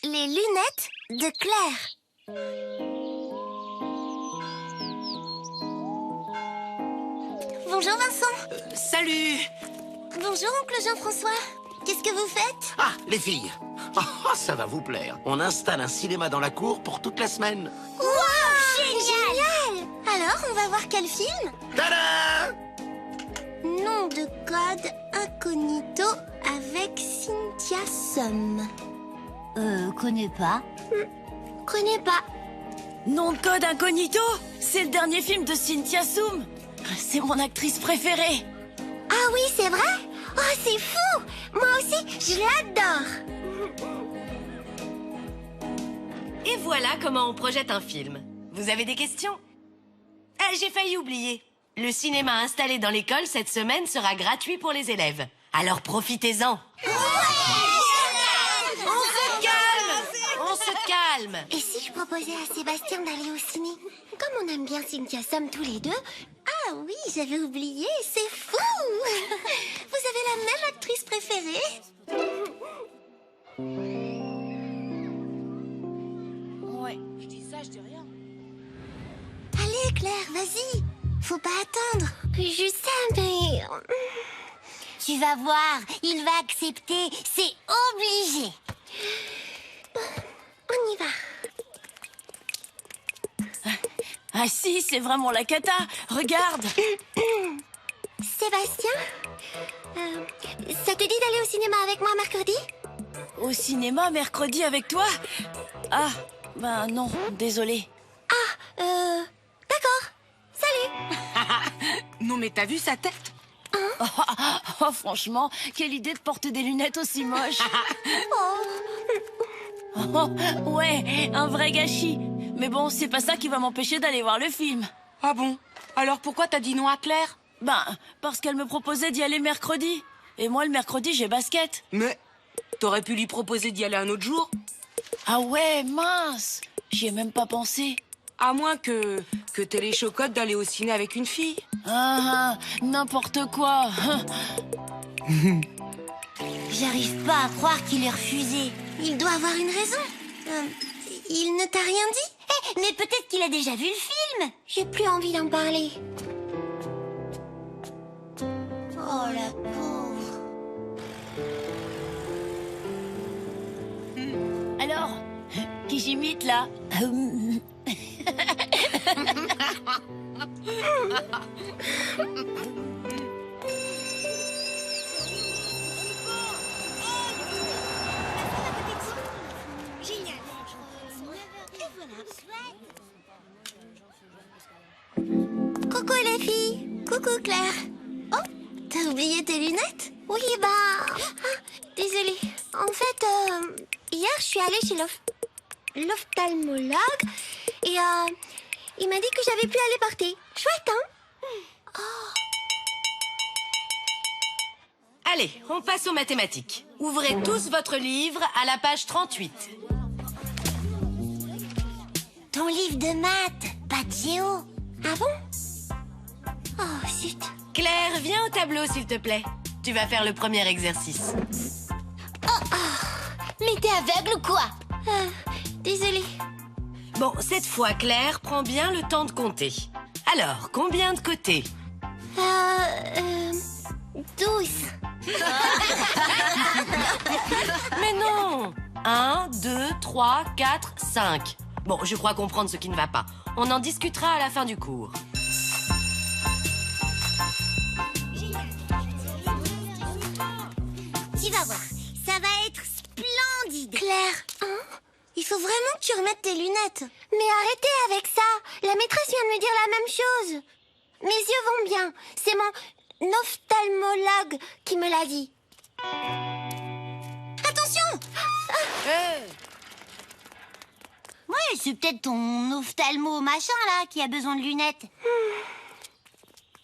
Les lunettes de Claire. Bonjour Vincent. Salut! Bonjour oncle Jean-François. Qu'est-ce que vous faites? Ah, les filles! Ah, ça va vous plaire. On installe un cinéma dans la cour pour toute la semaine. Wow, génial! Alors, on va voir quel film? Tada! Nom de code incognito avec Cynthia Sum. Connais pas. Connais pas. Nom de code incognito? C'est le dernier film de Cynthia Sum. C'est mon actrice préférée. Ah oui, c'est vrai? Oh, c'est fou! Moi aussi, je l'adore. Et voilà comment on projette un film. Vous avez des questions? Ah, j'ai failli oublier. Le cinéma installé dans l'école cette semaine sera gratuit pour les élèves. Alors profitez-en. On se calme. Et si je proposais à Sébastien d'aller au ciné? Comme on aime bien Cynthia Sum tous les deux. Ah oui, j'avais oublié, c'est fou! Vous avez la même actrice préférée? Ouais, je dis ça, je dis rien. Allez Claire, vas-y. Faut pas attendre. Je sais, mais... Tu vas voir, il va accepter, c'est obligé. On y va. Ah si, c'est vraiment la cata. Regarde. Sébastien, ça te dit d'aller au cinéma avec moi mercredi? Au cinéma mercredi avec toi? Ah, ben non, désolé. D'accord. Salut. Non mais t'as vu sa tête? Oh, franchement, quelle idée de porter des lunettes aussi moches. Oh, ouais, un vrai gâchis. Mais bon, c'est pas ça qui va m'empêcher d'aller voir le film. Ah bon? Alors pourquoi t'as dit non à Claire? Ben, parce qu'elle me proposait d'y aller mercredi. Et moi, le mercredi, j'ai basket. Mais t'aurais pu lui proposer d'y aller un autre jour? Ah ouais, mince. J'y ai même pas pensé. À moins que t'aies les chocottes d'aller au ciné avec une fille. Ah, n'importe quoi. J'arrive pas à croire qu'il ait refusé. Il doit avoir une raison. Il ne t'a rien dit? Mais peut-être qu'il a déjà vu le film. J'ai plus envie d'en parler. Oh la pauvre. Alors, qui j'imite là? Génial. Coucou les filles. Coucou Claire. Oh, t'as oublié tes lunettes? Oui, bah... désolée. En fait, hier, je suis allée chez l'ophtalmologue et il m'a dit que j'avais pu aller porter. Chouette, hein? Allez, on passe aux mathématiques. Ouvrez tous votre livre à la page 38. Ton livre de maths, pas de géo. Ah bon? Oh, zut. Claire, viens au tableau, s'il te plaît. Tu vas faire le premier exercice. Mais t'es aveugle ou quoi? Désolée. Bon, cette fois, Claire, prends bien le temps de compter. Alors, combien de côtés? 12. Mais non! 1, 2, 3, 4, 5. Bon, je crois comprendre ce qui ne va pas. On en discutera à la fin du cours. Tu vas voir, ça va être splendide. Claire, hein? Il faut vraiment que tu remettes tes lunettes. Mais arrêtez avec ça. La maîtresse vient de me dire la même chose. Mes yeux vont bien. C'est mon ophtalmologue qui me l'a dit. Attention! Ouais, c'est peut-être ton ophtalmo machin là qui a besoin de lunettes.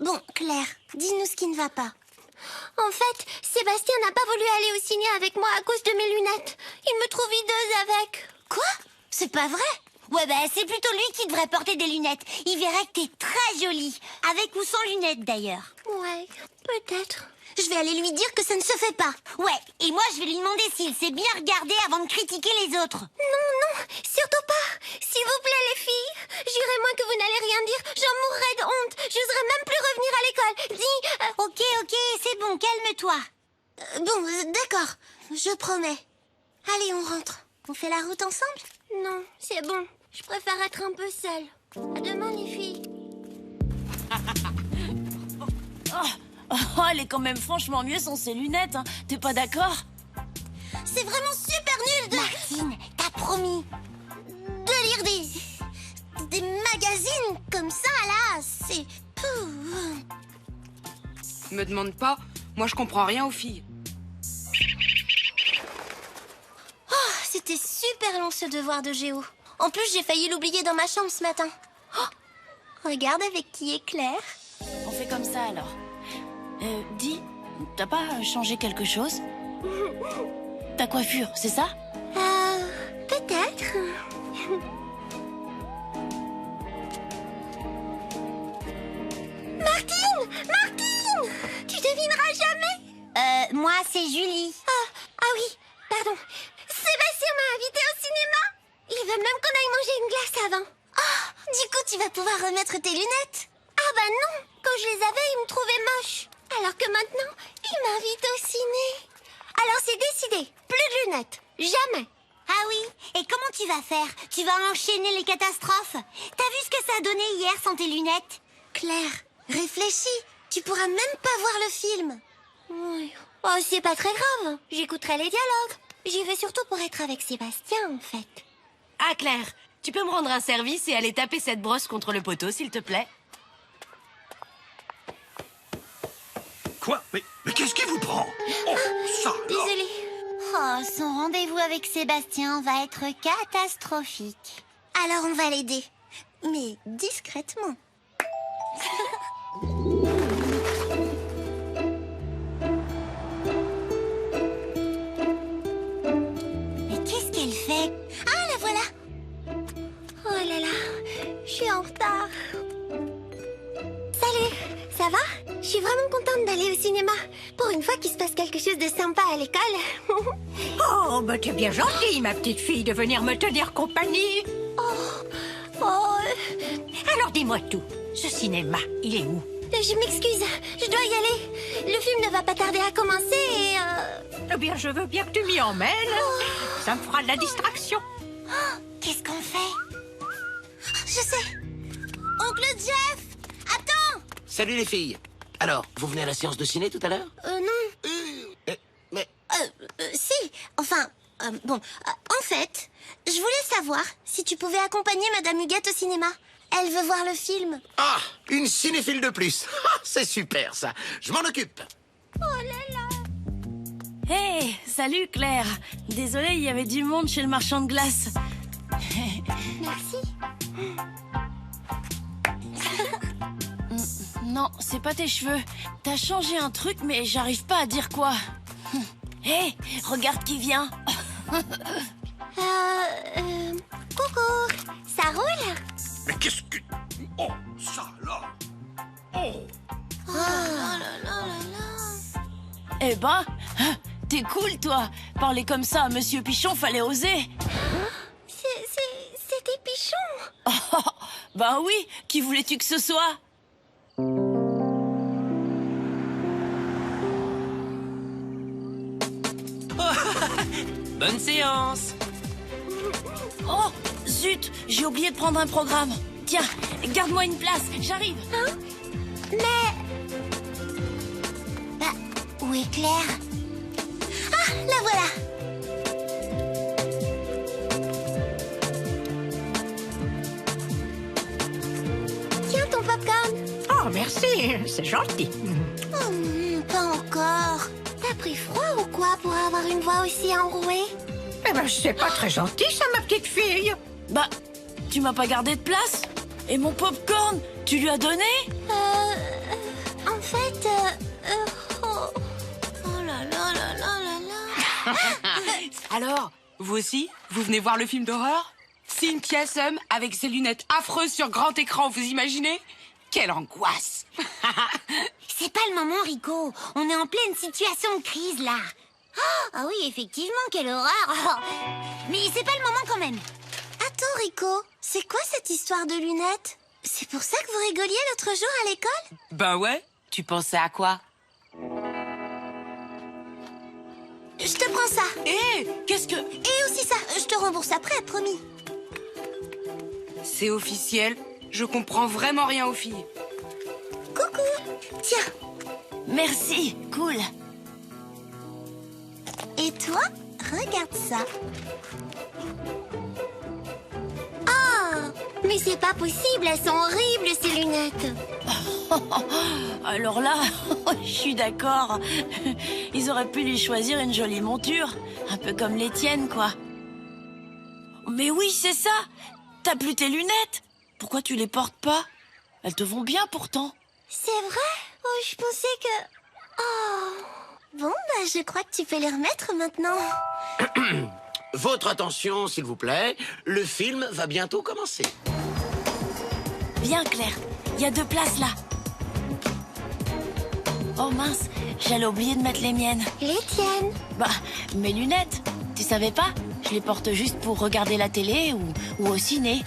Bon, Claire, dis-nous ce qui ne va pas. En fait, Sébastien n'a pas voulu aller au ciné avec moi à cause de mes lunettes. Il me trouve hideuse avec. Quoi? C'est pas vrai? Ouais, bah c'est plutôt lui qui devrait porter des lunettes. Il verrait que t'es très jolie. Avec ou sans lunettes d'ailleurs. Ouais, peut-être. Je vais aller lui dire que ça ne se fait pas. Ouais, et moi je vais lui demander s'il sait bien regarder avant de critiquer les autres. Non, surtout pas. S'il vous plaît, les filles. Jurez-moi que vous n'allez rien dire. J'en mourrai de honte. J'oserais même plus revenir à l'école. Dis... Ok, c'est bon, calme-toi. Bon, d'accord. Je promets. Allez, on rentre. On fait la route ensemble? Non, c'est bon. Je préfère être un peu seule. À demain, les filles. Oh, elle est quand même franchement mieux sans ses lunettes, hein. T'es pas d'accord? C'est vraiment super nul de... Martine, t'as promis. de lire des magazines comme ça, là. C'est... Me demande pas, moi je comprends rien aux filles. Oh, c'était super long ce devoir de géo. En plus, j'ai failli l'oublier dans ma chambre ce matin. Oh, regarde avec qui est Claire. On fait comme ça alors. Dis, t'as pas changé quelque chose? Ta coiffure, c'est ça? Peut-être. Martine! Tu devineras jamais. Moi c'est Julie. Ah oui, pardon. Sébastien m'a invité au cinéma. Il veut même qu'on aille manger une glace avant. Ah, du coup, tu vas pouvoir remettre tes lunettes. Ah bah non, quand je les avais, il me trouvait moche. Alors que maintenant, il m'invite au ciné. Alors c'est décidé, plus de lunettes, jamais. Ah oui, et comment tu vas faire? Tu vas enchaîner les catastrophes? T'as vu ce que ça a donné hier sans tes lunettes? Claire, réfléchis, tu pourras même pas voir le film. Oui. Oh, c'est pas très grave, j'écouterai les dialogues. J'y vais surtout pour être avec Sébastien, en fait. Ah, Claire, tu peux me rendre un service et aller taper cette brosse contre le poteau, s'il te plaît? Quoi? Mais qu'est-ce qui vous prend? Oh, ça alors. Désolée. Oh, son rendez-vous avec Sébastien va être catastrophique. Alors on va l'aider, mais discrètement. Mais qu'est-ce qu'elle fait? Ah, la voilà. Oh là là, je suis en retard. Salut, ça va? Je suis vraiment contente d'aller au cinéma. Pour une fois qu'il se passe quelque chose de sympa à l'école. Oh, bah t'es bien gentille, ma petite fille, de venir me tenir compagnie. Alors dis-moi tout, ce cinéma, il est où? Je m'excuse, je dois y aller. Le film ne va pas tarder à commencer et... Eh bien, je veux bien que tu m'y emmènes. Ça me fera de la distraction. Qu'est-ce qu'on fait? Je sais. Oncle Jeff, attends. Salut les filles. Alors, vous venez à la séance de ciné tout à l'heure? Non. Mais... Si, enfin... en fait, je voulais savoir si tu pouvais accompagner Madame Huguette au cinéma. Elle veut voir le film. Ah, une cinéphile de plus. Ah, c'est super ça. Je m'en occupe. Oh là là. Hey, salut Claire. Désolée, il y avait du monde chez le marchand de glace. Merci. Non, c'est pas tes cheveux. T'as changé un truc, mais j'arrive pas à dire quoi. Hé, regarde qui vient. Coucou, ça roule? Mais qu'est-ce que... Oh, ça là. Oh. Oh là là là là. Eh ben, t'es cool, toi. Parler comme ça à Monsieur Pichon, fallait oser. C'était Pichon. Ben oui, qui voulais-tu que ce soit? Bonne séance. Oh, zut, j'ai oublié de prendre un programme. Tiens, garde-moi une place, j'arrive. Bah, où est Claire? Ah, la voilà. Tiens ton popcorn. Oh, merci, c'est gentil. Oh, pas encore. T'as pris froid ou quoi pour avoir une voix aussi enrouée? Eh ben, c'est pas très gentil, ça, ma petite fille. Bah, tu m'as pas gardé de place? Et mon popcorn, tu lui as donné? En fait, oh. Oh là là là là là là. Alors, vous aussi, vous venez voir le film d'horreur? Cynthia Sum avec ses lunettes affreuses sur grand écran, vous imaginez? Quelle angoisse! C'est pas le moment, Rico. On est en pleine situation de crise, là. Ah oui, effectivement, quelle horreur. Mais c'est pas le moment quand même. Attends, Rico, c'est quoi cette histoire de lunettes? C'est pour ça que vous rigoliez l'autre jour à l'école? Ben ouais, tu pensais à quoi? Je te prends ça. Hé, qu'est-ce que... Et aussi ça, je te rembourse après, promis. C'est officiel, je comprends vraiment rien aux filles. Coucou. Tiens, Merci, cool. et toi, regarde ça. Oh, mais c'est pas possible, elles sont horribles ces lunettes. Alors là, je suis d'accord. Ils auraient pu lui choisir une jolie monture, un peu comme les tiennes, quoi. Mais oui, c'est ça. T'as plus tes lunettes. Pourquoi tu les portes pas? Elles te vont bien pourtant. C'est vrai? Oh, je pensais que... Oh. Bon, bah je crois que tu peux les remettre maintenant. Votre attention, s'il vous plaît. Le film va bientôt commencer. Viens, Claire. Il y a 2 places là. Oh mince, j'allais oublier de mettre les miennes. Les tiennes. Bah, mes lunettes. Tu savais pas? Je les porte juste pour regarder la télé ou au ciné.